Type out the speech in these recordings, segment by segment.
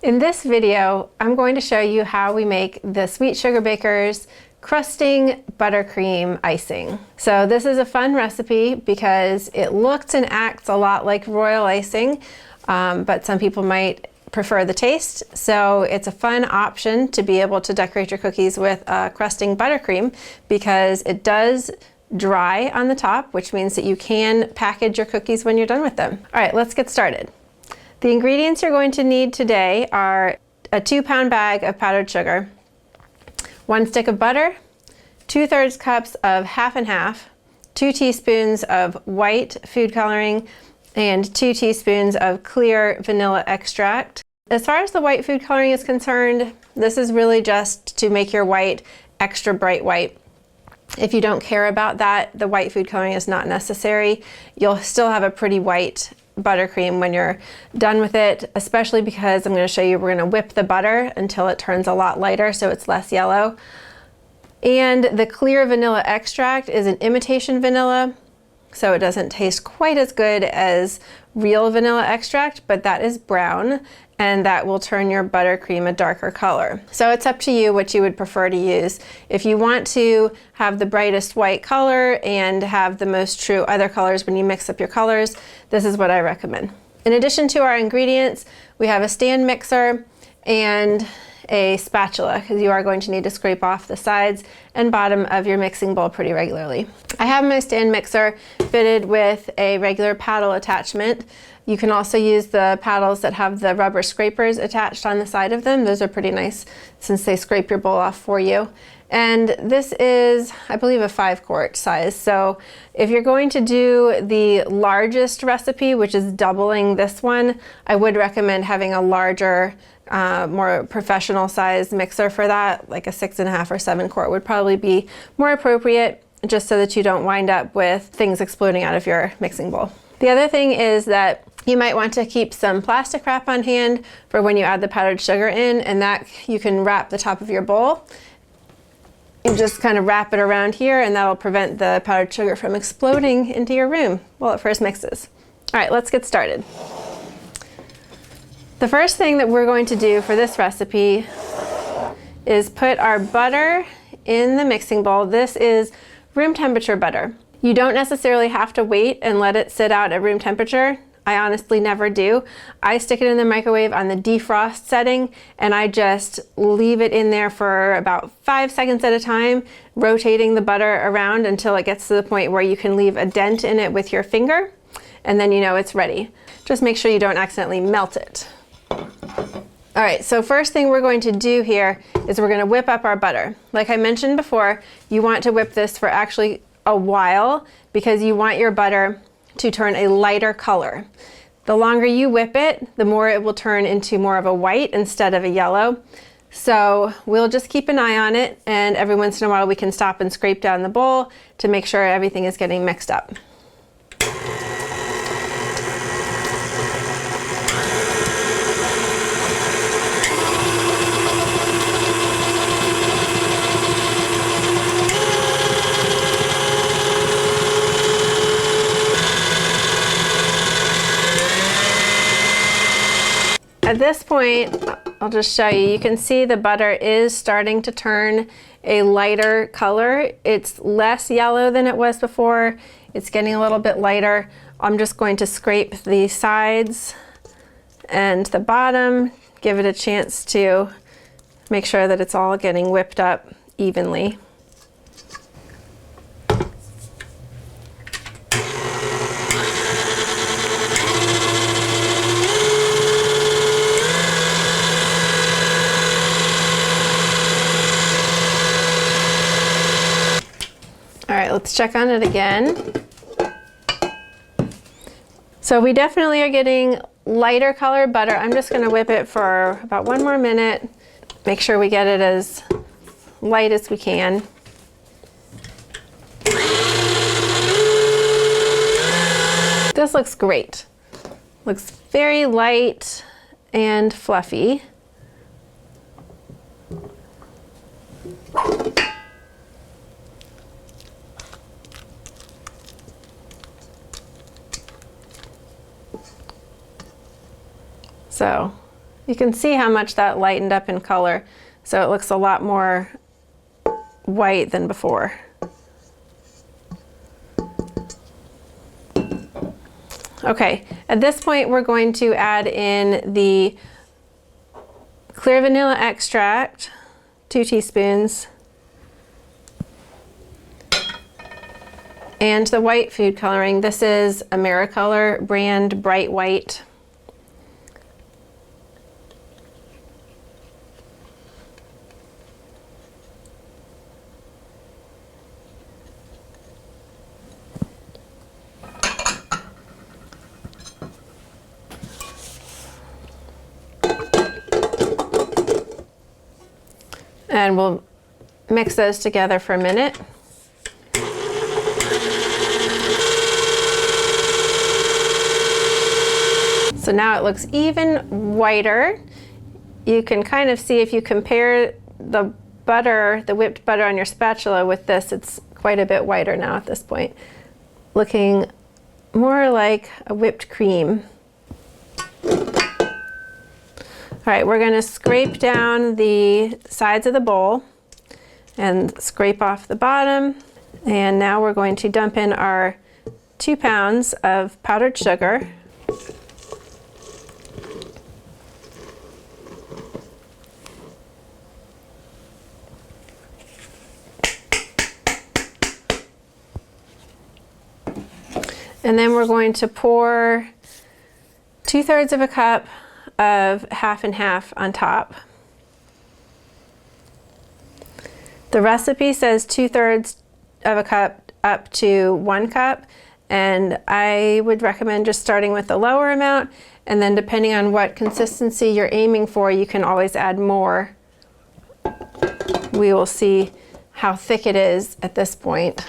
In this video, I'm going to show you how we make the Sweet Sugar Baker's Crusting Buttercream Icing. So this is a fun recipe because it looks and acts a lot like Royal Icing, but some people might prefer the taste. So it's a fun option to be able to decorate your cookies with crusting buttercream because it does dry on the top, which means that you can package your cookies when you're done with them. All right, let's get started. The ingredients you're going to need today are a 2-pound bag of powdered sugar, 1 stick of butter, 2/3 cups of half and half, 2 teaspoons of white food coloring, and 2 teaspoons of clear vanilla extract. As far as the white food coloring is concerned, this is really just to make your white extra bright white. If you don't care about that, the white food coloring is not necessary. You'll still have a pretty white buttercream when you're done with it, especially because I'm going to show you we're going to whip the butter until it turns a lot lighter so it's less yellow. And the clear vanilla extract is an imitation vanilla, so it doesn't taste quite as good as real vanilla extract, but that is brown and that will turn your buttercream a darker color. So it's up to you what you would prefer to use. If you want to have the brightest white color and have the most true other colors when you mix up your colors, this is what I recommend. In addition to our ingredients, we have a stand mixer and a spatula because you are going to need to scrape off the sides and bottom of your mixing bowl pretty regularly. I have my stand mixer fitted with a regular paddle attachment. You can also use the paddles that have the rubber scrapers attached on the side of them. Those are pretty nice since they scrape your bowl off for you. And this is, I believe, a 5-quart size. So if you're going to do the largest recipe, which is doubling this one, I would recommend having a larger, more professional size mixer for that, like a 6.5 or 7-quart would probably be more appropriate, just so that you don't wind up with things exploding out of your mixing bowl. The other thing is that you might want to keep some plastic wrap on hand for when you add the powdered sugar in, and that you can wrap the top of your bowl. You just kind of wrap it around here and that'll prevent the powdered sugar from exploding into your room while it first mixes. All right, let's get started. The first thing that we're going to do for this recipe is put our butter in the mixing bowl. This is room temperature butter. You don't necessarily have to wait and let it sit out at room temperature. I honestly never do. I stick it in the microwave on the defrost setting and I just leave it in there for about 5 seconds at a time, rotating the butter around until it gets to the point where you can leave a dent in it with your finger, and then you know it's ready. Just make sure you don't accidentally melt it. All right, so first thing we're going to do here is we're going to whip up our butter. Like I mentioned before, you want to whip this for actually a while because you want your butter to turn a lighter color. The longer you whip it, the more it will turn into more of a white instead of a yellow. So we'll just keep an eye on it, and every once in a while we can stop and scrape down the bowl to make sure everything is getting mixed up. At this point, I'll just show you, you can see the butter is starting to turn a lighter color. It's less yellow than it was before. It's getting a little bit lighter. I'm just going to scrape the sides and the bottom, give it a chance to make sure that it's all getting whipped up evenly. All right, let's check on it again. So we definitely are getting lighter colored butter. I'm just going to whip it for about 1 more minute. Make sure we get it as light as we can. This looks great. Looks very light and fluffy. So You can see how much that lightened up in color, so it looks a lot more white than before. Okay, at this point we're going to add in the clear vanilla extract, 2 teaspoons, and the white food coloring. This is Americolor brand Bright White. And we'll mix those together for a minute. So now it looks even whiter. You can kind of see if you compare the butter, the whipped butter on your spatula with this, it's quite a bit whiter now at this point. Looking more like a whipped cream. All right, we're going to scrape down the sides of the bowl and scrape off the bottom. And now we're going to dump in our 2 pounds of powdered sugar. And then we're going to pour 2/3 of a cup of half and half on top. The recipe says 2/3 of a cup up to 1 cup, and I would recommend just starting with the lower amount, and then depending on what consistency you're aiming for, you can always add more. We will see how thick it is at this point.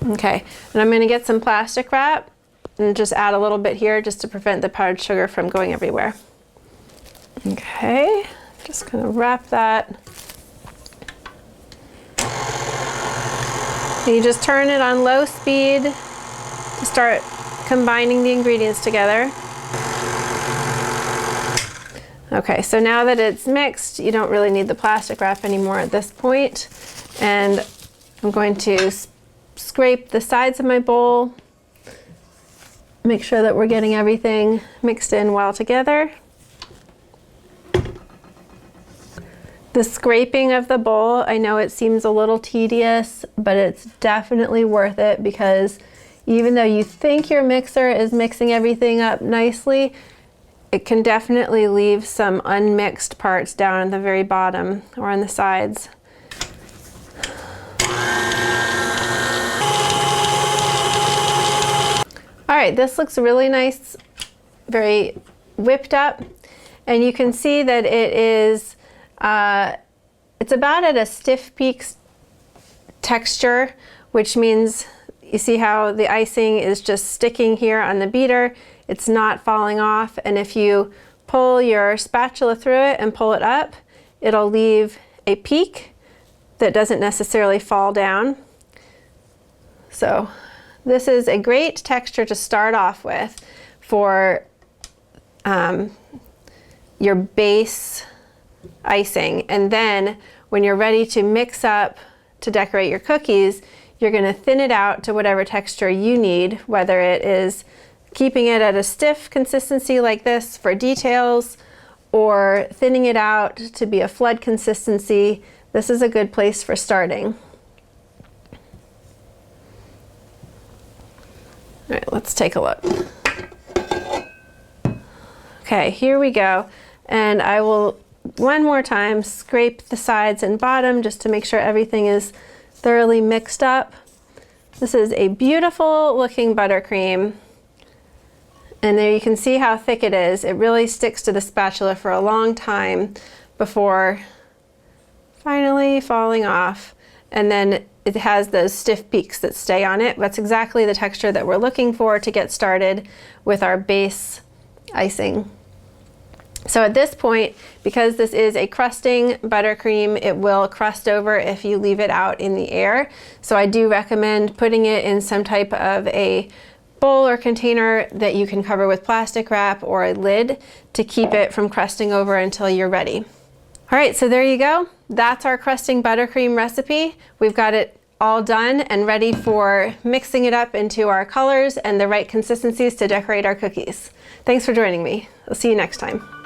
Okay, and I'm going to get some plastic wrap and just add a little bit here just to prevent the powdered sugar from going everywhere. Okay, just going to wrap that. And you just turn it on low speed to start combining the ingredients together. Okay, so now that it's mixed, you don't really need the plastic wrap anymore at this point. And I'm going to scrape the sides of my bowl. Make sure that we're getting everything mixed in well together. The scraping of the bowl, I know it seems a little tedious, but it's definitely worth it, because even though you think your mixer is mixing everything up nicely, it can definitely leave some unmixed parts down at the very bottom or on the sides. All right, this looks really nice, very whipped up, and you can see that it is, it's about at a stiff peak texture, which means you see how the icing is just sticking here on the beater. It's not falling off, and if you pull your spatula through it and pull it up, it'll leave a peak that doesn't necessarily fall down. So this is a great texture to start off with for your base icing. And then when you're ready to mix up to decorate your cookies, you're going to thin it out to whatever texture you need, whether it is keeping it at a stiff consistency like this for details, or thinning it out to be a flood consistency. This is a good place for starting. All right, let's take a look. Okay, here we go. And I will one more time scrape the sides and bottom just to make sure everything is thoroughly mixed up. This is a beautiful looking buttercream. And there you can see how thick it is. It really sticks to the spatula for a long time before finally falling off. And then it has those stiff peaks that stay on it. That's exactly the texture that we're looking for to get started with our base icing. So at this point, because this is a crusting buttercream, it will crust over if you leave it out in the air. So I do recommend putting it in some type of a bowl or container that you can cover with plastic wrap or a lid to keep it from crusting over until you're ready. All right, so there you go. That's our crusting buttercream recipe. We've got it all done and ready for mixing it up into our colors and the right consistencies to decorate our cookies. Thanks for joining me. I'll see you next time.